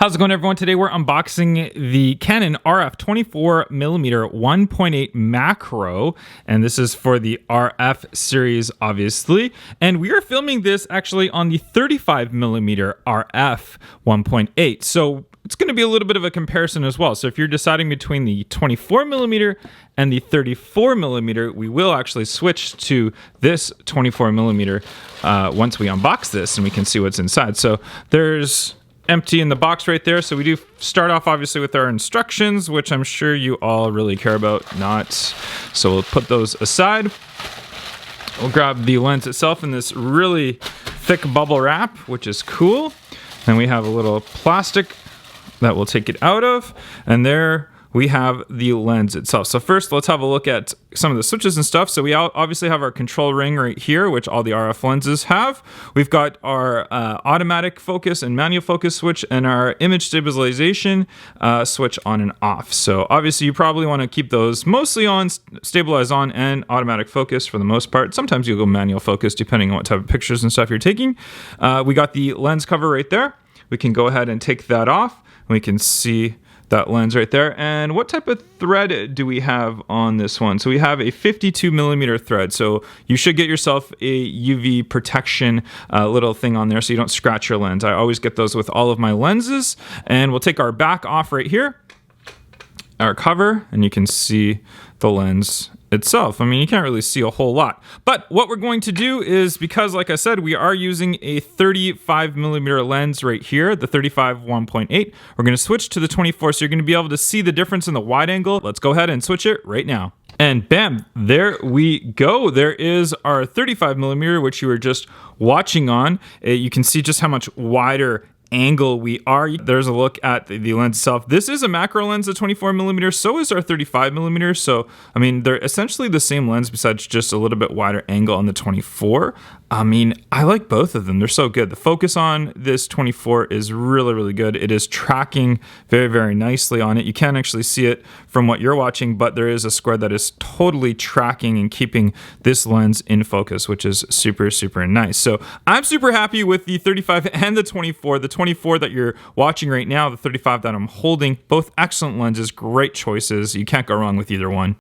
How's it going, everyone? Today we're unboxing the Canon RF 24mm 1.8 macro, and this is for the RF series, obviously. And we are filming this actually on the 35mm RF 1.8. So it's going to be a little bit of a comparison as well. So if you're deciding between the 24mm and the 34mm, we will actually switch to this 24mm once we unbox this and we can see what's inside. So there's empty in the box right there. So we do start off obviously with our instructions, which I'm sure you all really care about. Not. So we'll put those aside. We'll grab the lens itself in this really thick bubble wrap, which is cool. And we have a little plastic that we'll take it out of. And there we have the lens itself. So first, let's have a look at some of the switches and stuff. So we obviously have our control ring right here, which all the RF lenses have. We've got our automatic focus and manual focus switch and our image stabilization switch on and off. So obviously you probably want to keep those mostly on, stabilize on, and automatic focus for the most part. Sometimes you'll go manual focus depending on what type of pictures and stuff you're taking. We got the lens cover right there. We can go ahead and take that off. We can see that lens right there. And what type of thread do we have on this one? So we have a 52mm thread. So you should get yourself a UV protection little thing on there so you don't scratch your lens. I always get those with all of my lenses. And we'll take our back off right here, our cover, and you can see the lens itself. I mean, you can't really see a whole lot. But what we're going to do is, because like I said, we are using a 35mm lens right here, the 35 1.8, we're going to switch to the 24, so you're going to be able to see the difference in the wide angle. Let's go ahead and switch it right now. And bam, there we go. There is our 35mm, which you were just watching on. You can see just how much wider angle we are. There's a look at the lens itself. This is a macro lens at 24mm, so is our 35mm. So I mean, they're essentially the same lens besides just a little bit wider angle on the 24. I mean, I like both of them. They're so good. The focus on this 24 is really, really good. It is tracking very, very nicely on it. You can't actually see it from what you're watching, but there is a square that is totally tracking and keeping this lens in focus, which is super, super nice. So I'm super happy with the 35 and the 24. The 24 that you're watching right now, the 35 that I'm holding, both excellent lenses, great choices. You can't go wrong with either one.